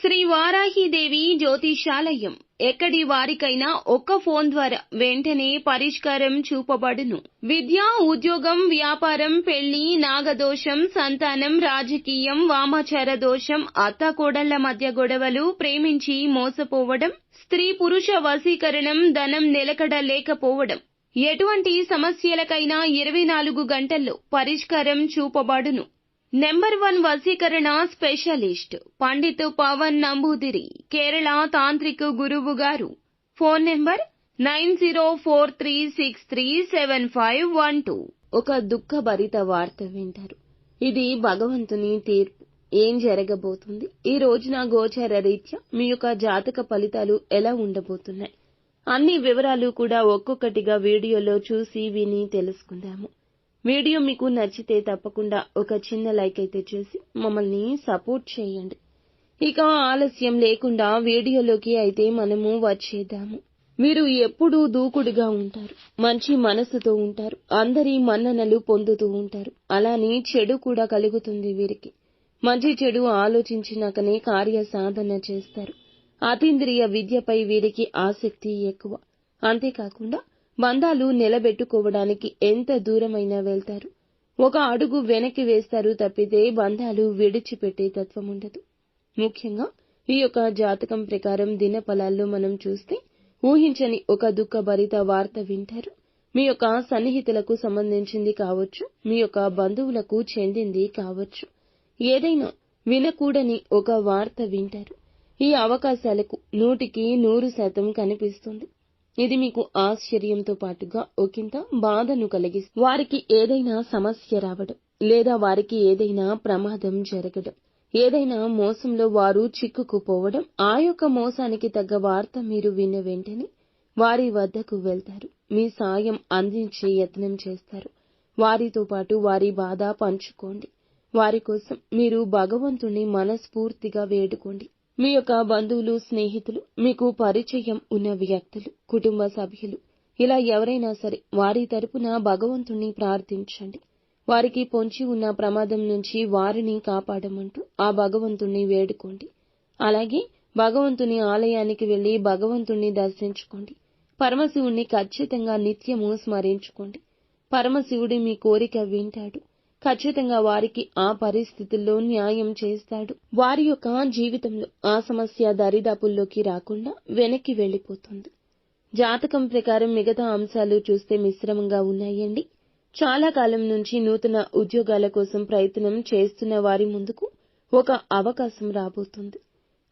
శ్రీ వారాహిదేవి జ్యోతిషాలయం ఎక్కడి వారికైనా ఒక్క ఫోన్ ద్వారా వెంటనే పరిష్కారం చూపబడును. విద్య, ఉద్యోగం, వ్యాపారం, పెళ్లి, నాగదోషం, సంతానం, రాజకీయం, వామాచార దోషం, అత్తాకోడళ్ల మధ్య గొడవలు, ప్రేమించి మోసపోవడం, స్త్రీ పురుష వశీకరణం, ధనం నిలకడ లేకపోవడం, ఎటువంటి సమస్యలకైనా 24 గంటల్లో పరిష్కారం చూపబడును. నెంబర్ 1 వశీకరణ స్పెషలిస్ట్ పండిత్ పవన్ నంబూదిరి, కేరళ తాంత్రిక గురువు గారు. Phone number 9043637512. ఒక దుఃఖభరిత వార్త వింటారు. ఇది భగవంతుని తీర్పు. ఏం జరగబోతుంది? ఈ రోజున గోచర రీత్యా మీ యొక్క జాతక ఫలితాలు ఎలా ఉండబోతున్నాయి? అన్ని వివరాలు కూడా ఒక్కొక్కటిగా వీడియోలో చూసి విని తెలుసుకుందాము. వీడియో మీకు నచ్చితే తప్పకుండా ఒక చిన్న లైక్ అయితే చేసి మమ్మల్ని సపోర్ట్ చేయండి. ఇక ఆలస్యం లేకుండా వీడియోలోకి అయితే మనము వచ్చేద్దాము. వీరు ఎప్పుడూ దూకుడుగా ఉంటారు, మంచి మనసుతో ఉంటారు, అందరి మన్ననలు పొందుతూ ఉంటారు. అలానే చెడు కూడా కలుగుతుంది వీరికి. మంచి చెడు ఆలోచించినాకనే కార్య సాధన చేస్తారు. అతీంద్రియ విద్యపై వీరికి ఆసక్తి ఎక్కువ. అంతేకాకుండా బంధాలు నిలబెట్టుకోవడానికి ఎంత దూరమైనా వెళ్తారు. ఒక అడుగు వెనక్కి వేస్తారు తప్పితే బంధాలు విడిచిపెట్టే తత్వం ఉండదు. ముఖ్యంగా ఈ యొక్క జాతకం ప్రకారం దినఫలాల్లో మనం చూస్తే ఊహించని ఒక దుఃఖభరిత వార్త వింటారు. మీ యొక్క సన్నిహితులకు సంబంధించింది కావచ్చు, మీ యొక్క బంధువులకు చెందింది కావచ్చు. ఏదైనా వినకూడని ఒక వార్త వింటారు. ఈ అవకాశాలకు 100% కనిపిస్తుంది. ఇది మీకు ఆశ్చర్యంతో పాటుగా ఒకంత బాధను కలిగిస్తుంది. వారికి ఏదైనా సమస్య రావడం, లేదా వారికి ఏదైనా ప్రమాదం జరగడం, ఏదైనా మోసంలో వారు చిక్కుకుపోవడం, ఆ యొక్క మోసానికి తగ్గ వార్త మీరు విన్న వెంటనే వారి వద్దకు వెళ్తారు. మీ సాయం అందించే యత్నం చేస్తారు. వారితో పాటు వారి బాధ పంచుకోండి. వారి కోసం మీరు భగవంతుణ్ణి మనస్ఫూర్తిగా వేడుకోండి. మీ యొక్క బంధువులు, స్నేహితులు, మీకు పరిచయం ఉన్న వ్యక్తులు, కుటుంబ సభ్యులు, ఇలా ఎవరైనా సరే వారి తరపున భగవంతుణ్ణి ప్రార్థించండి. వారికి పొంచి ఉన్న ప్రమాదం నుంచి వారిని కాపాడమంటూ ఆ భగవంతుణ్ణి వేడుకోండి. అలాగే భగవంతుని ఆలయానికి వెళ్లి భగవంతుణ్ణి దర్శించుకోండి. పరమశివుణ్ణి ఖచ్చితంగా నిత్యము స్మరించుకోండి. పరమశివుడు మీ కోరిక వింటాడు. ఖచ్చితంగా వారికి ఆ పరిస్థితుల్లో న్యాయం చేస్తాడు. వారి యొక్క జీవితంలో ఆ సమస్య దరిదాపుల్లోకి రాకుండా వెనక్కి వెళ్లిపోతుంది. జాతకం ప్రకారం మిగతా అంశాలు చూస్తే మిశ్రమంగా ఉన్నాయండి. చాలా కాలం నుంచి నూతన ఉద్యోగాల కోసం ప్రయత్నం చేస్తున్న వారి ముందుకు ఒక అవకాశం రాబోతుంది.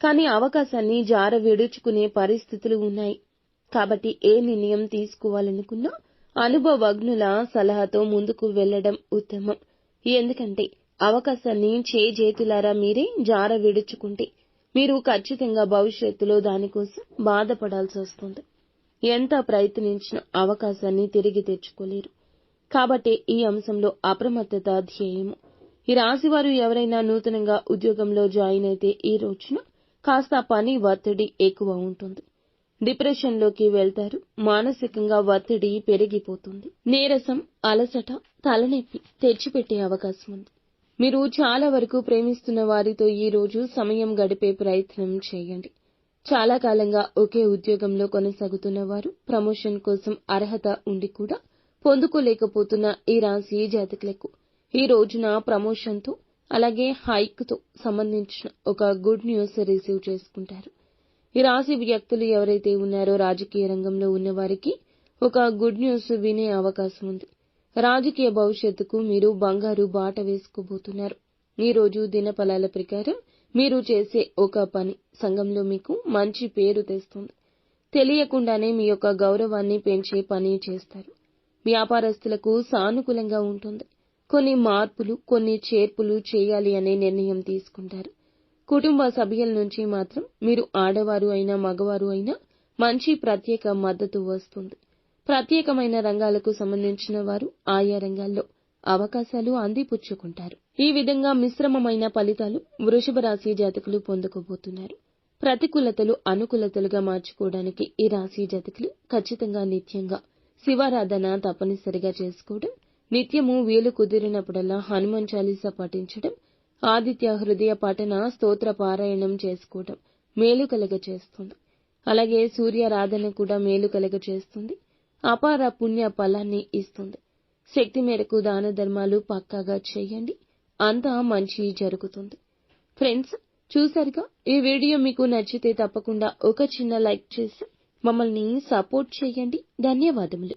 కానీ అవకాశాన్ని జార విడుచుకునే పరిస్థితులు ఉన్నాయి. కాబట్టి ఏ నిర్ణయం తీసుకోవాలనుకున్నా అనుభవజ్ఞుల సలహాతో ముందుకు వెళ్లడం ఉత్తమం. ఎందుకంటే అవకాశాన్ని చేజేతులారా మీరే జార విడుచుకుంటే మీరు ఖచ్చితంగా భవిష్యత్తులో దానికోసం బాధపడాల్సి వస్తుంది. ఎంత ప్రయత్నించినా అవకాశాన్ని తిరిగి తెచ్చుకోలేరు. కాబట్టి ఈ అంశంలో అప్రమత్తత ధ్యేయము. ఈ రాశివారు ఎవరైనా నూతనంగా ఉద్యోగంలో జాయిన్ అయితే ఈ రోజున కాస్త పని ఒత్తిడి ఎక్కువ ఉంటుంది. డిప్రెషన్లోకి వెళ్తారు. మానసికంగా ఒత్తిడి పెరిగిపోతుంది. నీరసం, అలసట, తలనొప్పి తెచ్చిపెట్టే అవకాశం ఉంది. మీరు చాలా వరకు ప్రేమిస్తున్న వారితో ఈ రోజు సమయం గడిపే ప్రయత్నం చేయండి. చాలా కాలంగా ఒకే ఉద్యోగంలో కొనసాగుతున్న వారు ప్రమోషన్ కోసం అర్హత ఉండి కూడా పొందుకోలేకపోతున్న ఈ రాశి జాతకులకు ఈ రోజున ప్రమోషన్తో అలాగే హైక్తో సంబంధించిన ఒక గుడ్ న్యూస్ రిసీవ్ చేసుకుంటారు. ఈ రాశి వ్యక్తులు ఎవరైతే ఉన్నారో రాజకీయ రంగంలో ఉన్నవారికి ఒక గుడ్ న్యూస్ వినే అవకాశం ఉంది. రాజకీయ భవిష్యత్తుకు మీరు బంగారు బాట వేసుకోబోతున్నారు. ఈ రోజు దినఫలాల ప్రకారం మీరు చేసే ఒక పని సంఘంలో మీకు మంచి పేరు తెస్తుంది. తెలియకుండానే మీ యొక్క గౌరవాన్ని పెంచే పని చేస్తారు. వ్యాపారస్తులకు సానుకూలంగా ఉంటుంది. కొన్ని మార్పులు, కొన్ని చేర్పులు చేయాలి అనే నిర్ణయం తీసుకుంటారు. కుటుంబ సభ్యుల నుంచి మాత్రం మీరు ఆడవారు అయినా మగవారు అయినా మంచి ప్రత్యేక మద్దతు వస్తుంది. ప్రత్యేకమైన రంగాలకు సంబంధించిన వారు ఆయా రంగాల్లో అవకాశాలు అందిపుచ్చుకుంటారు. ఈ విధంగా మిశ్రమమైన ఫలితాలు వృషభ రాశి జాతకులు పొందుకోబోతున్నారు. ప్రతికూలతలు అనుకూలతలుగా మార్చుకోవడానికి ఈ రాశి జాతకులు ఖచ్చితంగా నిత్యంగా శివారాధన తప్పనిసరిగా చేసుకోవడం, నిత్యము వీలు కుదిరినప్పుడల్లా హనుమాన్ చాలీసా పఠించడం, ఆదిత్య హృదయ పఠన స్తోత్ర పారాయణం చేసుకోవటం మేలు కలగ చేస్తుంది. అలాగే సూర్యారాధన కూడా మేలు కలగ చేస్తుంది. అపార పుణ్య ఫలాన్ని ఇస్తుంది. శక్తి మేరకు దాన ధర్మాలు పక్కాగా చేయండి. అంతా మంచి జరుగుతుంది. ఫ్రెండ్స్, చూసారుగా, ఈ వీడియో మీకు నచ్చితే తప్పకుండా ఒక చిన్న లైక్ చేసి మమ్మల్ని సపోర్ట్ చేయండి. ధన్యవాదములు.